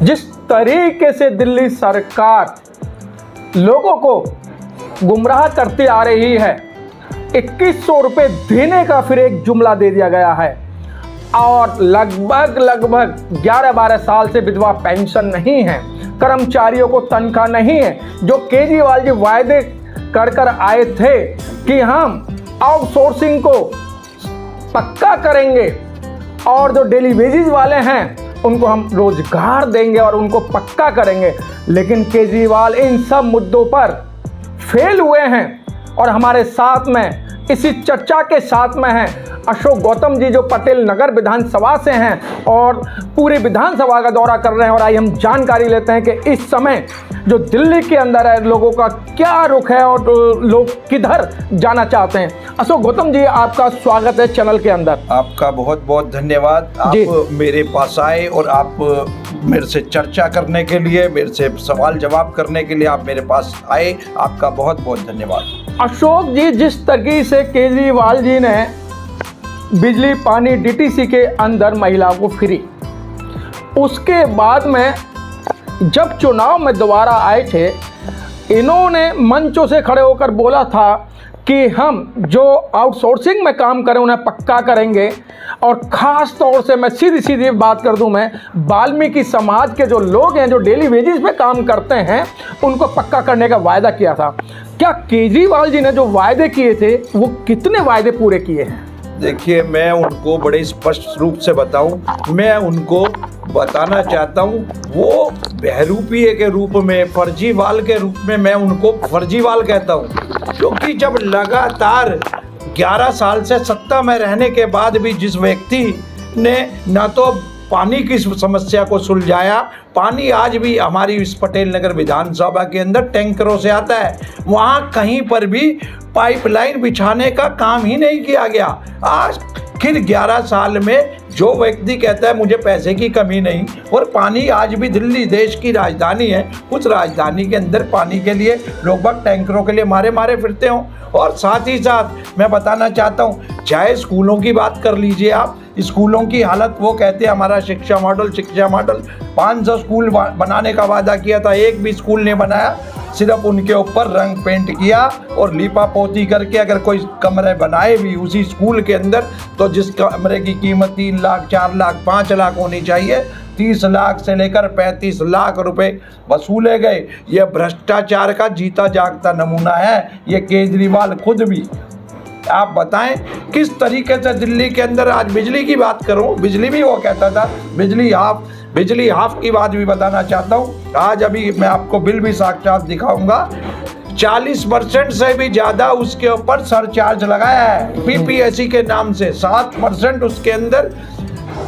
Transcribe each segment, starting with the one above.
जिस तरीके से दिल्ली सरकार लोगों को गुमराह करती आ रही है, 2100 रुपये देने का फिर एक जुमला दे दिया गया है और लगभग 11-12 साल से विधवा पेंशन नहीं है, कर्मचारियों को तनख्वाह नहीं है। जो केजरीवाल जी वायदे कर आए थे कि हम आउटसोर्सिंग को पक्का करेंगे और जो डेली वेजेस वाले हैं उनको हम रोजगार देंगे और उनको पक्का करेंगे, लेकिन केजरीवाल इन सब मुद्दों पर फेल हुए हैं। और हमारे साथ में इसी चर्चा के साथ में हैं अशोक गौतम जी, जो पटेल नगर विधानसभा से हैं और पूरी विधानसभा का दौरा कर रहे हैं। और आइए हम जानकारी लेते हैं कि इस समय जो दिल्ली के अंदर है लोगों का क्या रुख है और लोग किधर जाना चाहते हैं। अशोक गौतम जी, आपका स्वागत है चैनल के अंदर। आपका बहुत बहुत धन्यवाद। आप मेरे पास आए और आप मेरे से चर्चा करने के लिए, मेरे से सवाल जवाब करने के लिए आप मेरे पास आए, आपका बहुत बहुत धन्यवाद। अशोक जी, जिस तरीके से केजरीवाल जी ने बिजली पानी डीटीसी के अंदर महिलाओं को फ्री, उसके बाद में जब चुनाव में दोबारा आए थे, इन्होंने मंचों से खड़े होकर बोला था कि हम जो आउटसोर्सिंग में काम करें उन्हें पक्का करेंगे। और ख़ास तौर से मैं सीधी बात कर दूं, मैं वाल्मीकि समाज के जो लोग हैं जो डेली वेजेस पे काम करते हैं उनको पक्का करने का वायदा किया था। क्या केजरीवाल जी ने जो वायदे किए थे वो कितने वायदे पूरे किए हैं? देखिए, मैं उनको बड़े स्पष्ट रूप से बताऊं, मैं उनको बताना चाहता हूं, वो बहरूपीय के रूप में, फर्जीवाल के रूप में मैं उनको फर्जीवाल कहता हूं। क्योंकि जब लगातार 11 साल से सत्ता में रहने के बाद भी जिस व्यक्ति ने न तो पानी की समस्या को सुलझाया, पानी आज भी हमारी इस पटेल नगर विधानसभा के अंदर टैंकरों से आता है, वहाँ कहीं पर भी पाइपलाइन बिछाने का काम ही नहीं किया गया। आज फिर 11 साल में जो व्यक्ति कहता है मुझे पैसे की कमी नहीं, और पानी आज भी दिल्ली देश की राजधानी है, उस राजधानी के अंदर पानी के लिए लोग बाग टैंकरों के लिए मारे फिरते हों। और साथ ही साथ मैं बताना चाहता हूँ, चाहे स्कूलों की बात कर लीजिए आप, स्कूलों की हालत, वो कहते हैं हमारा शिक्षा मॉडल 500 स्कूल बनाने का वादा किया था, एक भी स्कूल नहीं बनाया, सिर्फ उनके ऊपर रंग पेंट किया और लीपा पोती करके अगर कोई कमरे बनाए भी उसी स्कूल के अंदर, तो जिस कमरे की कीमत 3 लाख 4 लाख 5 लाख होनी चाहिए, 30 लाख से लेकर 35 लाख रुपए वसूले गए। ये भ्रष्टाचार का जीता जागता नमूना है ये केजरीवाल खुद भी। आप बताएं किस तरीके से दिल्ली के अंदर, आज बिजली की बात करूं, बिजली भी वो कहता था बिजली हाफ की बात भी बताना चाहता हूं। आज अभी मैं आपको बिल भी साक्षात दिखाऊंगा, 40% से भी ज़्यादा उसके ऊपर सरचार्ज लगाया है पीपीएससी के नाम से, 7% उसके अंदर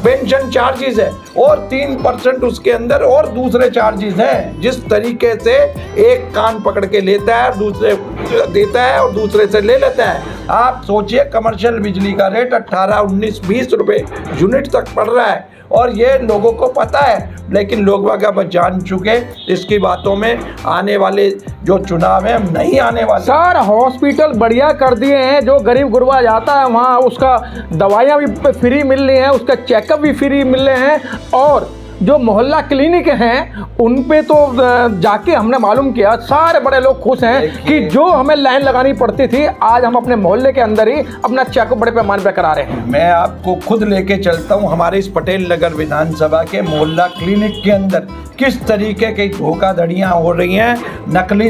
पेंशन चार्जेस है और 3% उसके अंदर और दूसरे चार्जेस हैं। जिस तरीके से एक कान पकड़ के लेता है, दूसरे देता है और दूसरे से ले लेता है। आप सोचिए, कमर्शियल बिजली का रेट 18, 19, 20 रुपए यूनिट तक पड़ रहा है और ये लोगों को पता है, लेकिन लोग अब जान चुके इसकी बातों में। आने वाले जो चुनाव है हम नहीं आने वाले। सर, हॉस्पिटल बढ़िया कर दिए हैं, जो गरीब गुरबा जाता है वहाँ उसका दवाइयाँ भी फ्री मिल रही हैं, उसका चेकअप भी फ्री मिल रहे हैं। और जो मोहल्ला क्लिनिक हैं उन पे तो जाके हमने मालूम किया, सारे बड़े लोग खुश हैं कि जो हमें लाइन लगानी पड़ती थी आज हम अपने मोहल्ले के अंदर ही अपना चेकअप बड़े पैमाने पर करा रहे हैं। मैं आपको खुद लेके चलता हूं हमारे इस पटेल नगर विधानसभा के मोहल्ला क्लिनिक के अंदर किस तरीके की धोखाधड़ियां हो रही हैं। नकली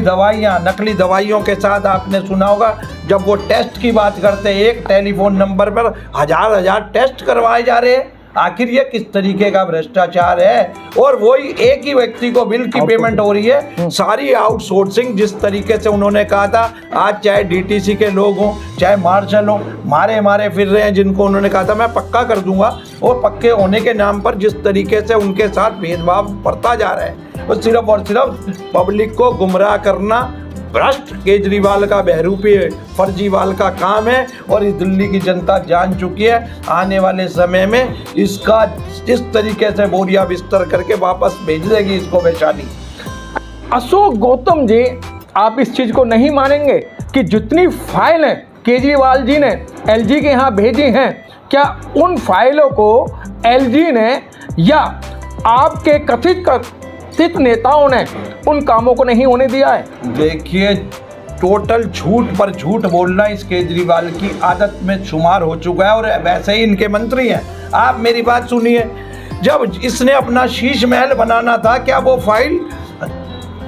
दवाइयों के साथ आपने सुना होगा, जब वो टेस्ट की बात करते हैं, एक टेलीफोन नंबर पर हजार टेस्ट करवाए जा रहे हैं। आखिर ये किस तरीके का भ्रष्टाचार है। और वही एक ही व्यक्ति को बिल की पेमेंट हो रही है, सारी आउटसोर्सिंग। जिस तरीके से उन्होंने कहा था, आज चाहे डीटीसी के लोग हों, चाहे मार्शल हों, मारे फिर रहे हैं, जिनको उन्होंने कहा था मैं पक्का कर दूंगा, और पक्के होने के नाम पर जिस तरीके से उनके साथ भेदभाव बढ़ता जा रहा है, वो सिर्फ और सिर्फ पब्लिक को गुमराह करना भ्रष्ट केजरीवाल का, बहरूपीय फर्जीवाल का काम है। और इस दिल्ली की जनता जान चुकी है, आने वाले समय में इसका इस तरीके से बोरिया बिस्तर करके वापस भेज देगी इसको वैशाली। अशोक गौतम जी, आप इस चीज़ को नहीं मानेंगे कि जितनी फाइलें केजरीवाल जी ने एलजी के यहाँ भेजी हैं, क्या उन फाइलों को एलजी ने या आपके कथित नेताओं ने उन कामों को नहीं होने दिया है। देखिए, टोटल झूठ पर झूठ बोलना इस केजरीवाल की आदत में शुमार हो चुका है और वैसे ही इनके मंत्री हैं। आप मेरी बात सुनिए, जब इसने अपना शीश महल बनाना था, क्या वो फाइल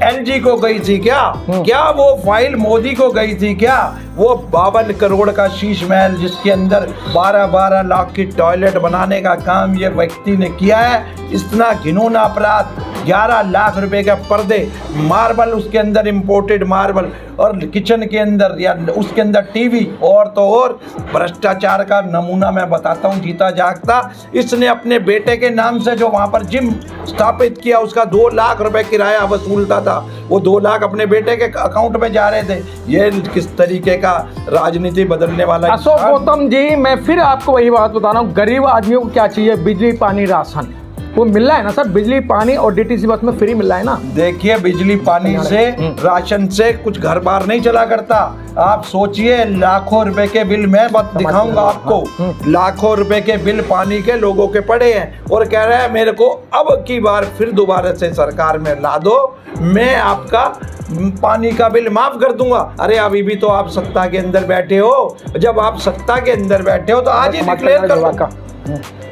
एलजी को गई थी क्या वो फाइल मोदी को गई थी क्या? वो 52 करोड़ का शीश महल जिसके अंदर 12-12 लाख की टॉयलेट बनाने का काम ये व्यक्ति ने किया है। इतना घिनौना अपराध, 11 लाख रुपए का पर्दे, मार्बल उसके अंदर इंपोर्टेड मार्बल, और किचन के अंदर या उसके अंदर टीवी, और तो और भ्रष्टाचार का नमूना मैं बताता हूँ जीता जागता। इसने अपने बेटे के नाम से जो वहाँ पर जिम स्थापित किया, उसका 2 लाख रुपए किराया वसूलता था, वो 2 लाख अपने बेटे के अकाउंट में जा रहे थे। ये किस तरीके का राजनीति बदलने वाला। अशोक गौतम जी, मैं फिर आपको वही बात बता रहा हूँ, गरीब आदमियों को क्या चाहिए? बिजली, पानी, राशन, वो मिल रहा है ना सर? बिजली, पानी और डीटीसी बस में फ्री मिल रहा है ना? देखिए, बिजली पानी से, राशन से कुछ घर बार नहीं चला करता। आप सोचिए, लाखों रुपए के बिल मैं दिखाऊंगा आपको, लाखों रुपए के बिल पानी के लोगों के पड़े हैं, और कह रहा है मेरे को अब की बार फिर दोबारा से सरकार में ला दो, मैं आपका पानी का बिल माफ कर दूंगा। अरे अभी भी तो आप सत्ता के अंदर बैठे हो, जब आप सत्ता के अंदर बैठे हो तो आज ही डिक्लेयर कर दो।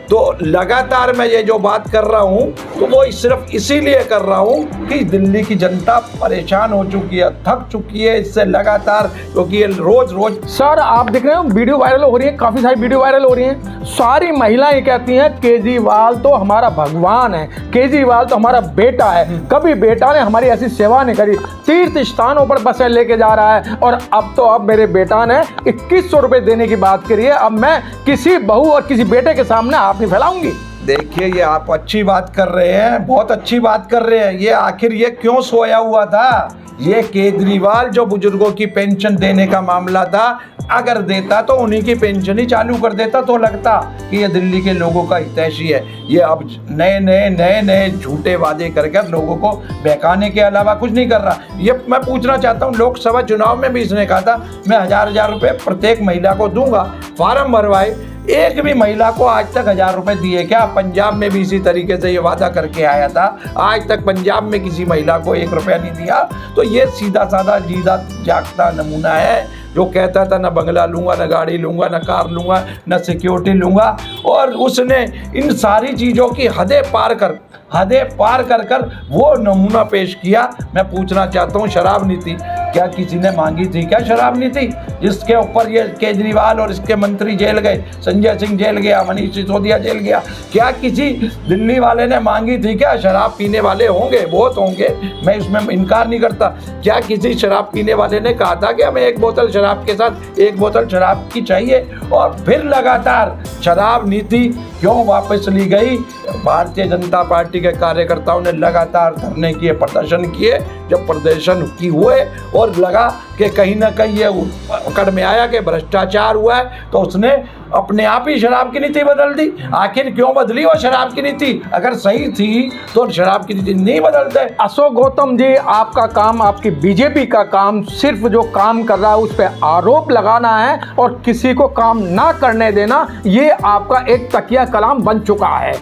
तो लगातार मैं ये जो बात कर रहा हूँ तो वो सिर्फ इसीलिए कर रहा हूँ कि दिल्ली की जनता परेशान हो चुकी है, थक चुकी है इससे लगातार, क्योंकि ये रोज सर आप देख रहे हो वीडियो वायरल हो रही है, काफ़ी सारी वीडियो वायरल हो रही हैं। सारी महिलाएं कहती हैं केजरीवाल तो हमारा भगवान है, केजरीवाल तो हमारा बेटा है, कभी बेटा ने हमारी ऐसी सेवा नहीं करी, तीर्थ स्थानों पर बसें लेके जा रहा है, और अब मेरे बेटा ने 2100 रुपये देने की बात करी है। अब मैं किसी बहू और किसी बेटे के सामने आप नहीं फैलाऊंगी। देखिए, ये आप अच्छी बात कर रहे हैं, बहुत अच्छी बात कर रहे हैं। ये आखिर ये क्यों सोया हुआ था? ये केजरीवाल जो बुजुर्गों की पेंशन देने का मामला था, अगर देता तो उन्हीं की पेंशन ही चालू कर देता तो लगता कि ये दिल्ली के लोगों का हितैषी है। ये अब नए झूठे वादे करके लोगों को बहकाने के अलावा कुछ नहीं कर रहा। ये मैं पूछना चाहता हूँ, लोकसभा चुनाव में भी इसने कहा था मैं 1000 रुपये प्रत्येक महिला को दूंगा, फार्म भरवाए, एक भी महिला को आज तक 1000 रुपए दिए क्या? पंजाब में भी इसी तरीके से ये वादा करके आया था, आज तक पंजाब में किसी महिला को 1 रुपया नहीं दिया। तो ये सीधा साधा जीता जागता नमूना है, जो कहता था ना बंगला लूंगा, ना गाड़ी लूंगा, ना कार लूंगा, ना सिक्योरिटी लूंगा, और उसने इन सारी चीज़ों की हदें पार कर वो नमूना पेश किया। मैं पूछना चाहता हूँ, शराब नीति क्या किसी ने मांगी थी क्या? शराब नीति जिसके ऊपर ये केजरीवाल और इसके मंत्री जेल गए, संजय सिंह जेल गया, मनीष सिसोदिया जेल गया, क्या किसी दिल्ली वाले ने मांगी थी क्या? शराब पीने वाले होंगे, बहुत होंगे, मैं इसमें इनकार नहीं करता। क्या किसी शराब पीने वाले ने कहा था कि हमें 1 बोतल शराब के साथ 1 बोतल शराब की चाहिए? और फिर लगातार शराब नीति क्यों वापस ली गई? भारतीय जनता पार्टी के कार्यकर्ताओं ने लगातार धरने किए, प्रदर्शन किए। जब प्रदर्शन की हुए और लगा कि कहीं ना कहीं ये पकड़ में आया कि भ्रष्टाचार हुआ है, तो उसने अपने आप ही शराब की नीति बदल दी। आखिर क्यों बदली वो शराब की नीति? अगर सही थी तो शराब की नीति नहीं बदलते। अशोक गौतम जी, आपका काम, आपकी बीजेपी का काम सिर्फ जो काम कर रहा है उस पर आरोप लगाना है और किसी को काम ना करने देना, ये आपका एक तकिया कलाम बन चुका है।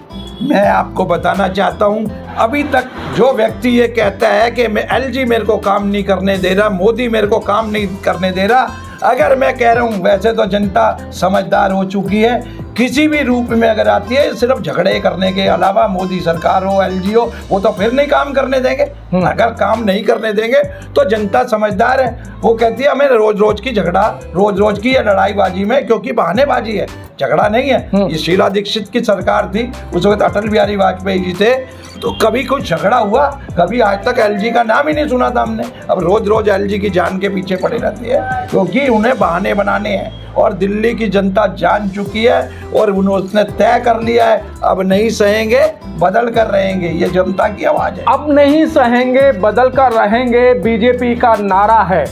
मैं आपको बताना चाहता हूं, अभी तक जो व्यक्ति ये कहता है कि मैं एलजी मेरे को काम नहीं करने दे रहा, मोदी मेरे को काम नहीं करने दे रहा, अगर मैं कह रहा हूँ वैसे तो जनता समझदार हो चुकी है, किसी भी रूप में अगर आती है सिर्फ झगड़े करने के अलावा, मोदी सरकार हो, एलजी हो, वो तो फिर नहीं काम करने देंगे। अगर काम नहीं करने देंगे तो जनता समझदार है, वो कहती है हमें रोज रोज की ये लड़ाईबाजी में, क्योंकि बहानेबाजी है, झगड़ा नहीं है। ये शीला दीक्षित की सरकार थी, उस वक्त अटल बिहारी वाजपेयी जी थे, तो कभी कुछ झगड़ा हुआ? कभी आज तक एलजी का नाम ही नहीं सुना था हमने। अब रोज एलजी की जान के पीछे पड़ी रहती है, क्योंकि उन्हें बहाने बनाने हैं, और दिल्ली की जनता जान चुकी है और उसने तय कर लिया है, अब नहीं सहेंगे, बदल कर रहेंगे। ये जनता की आवाज है। अब नहीं सहेंगे, बदल कर रहेंगे, बीजेपी का नारा है।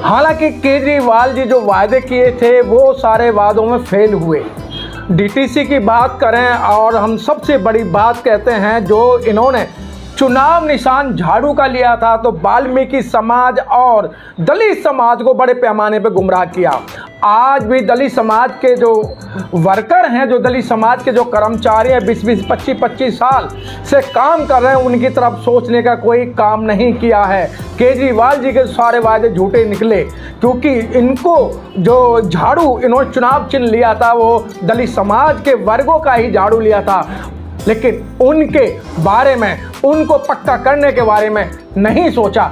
हालांकि केजरीवाल जी जो वायदे किए थे वो सारे वादों में फेल हुए। डीटीसी की बात करें और हम सबसे बड़ी बात कहते हैं, जो इन्होंने चुनाव निशान झाड़ू का लिया था, तो वाल्मीकि समाज और दलित समाज को बड़े पैमाने पर गुमराह किया। आज भी दलित समाज के जो वर्कर हैं, जो दलित समाज के जो कर्मचारी हैं, 20-20, 25-25 साल से काम कर रहे हैं, उनकी तरफ सोचने का कोई काम नहीं किया है। केजरीवाल जी के सारे वादे झूठे निकले, क्योंकि इनको जो झाड़ू इन्होंने चुनाव चिन्ह लिया था वो दलित समाज के वर्गों का ही झाड़ू लिया था, लेकिन उनके बारे में, उनको पक्का करने के बारे में नहीं सोचा।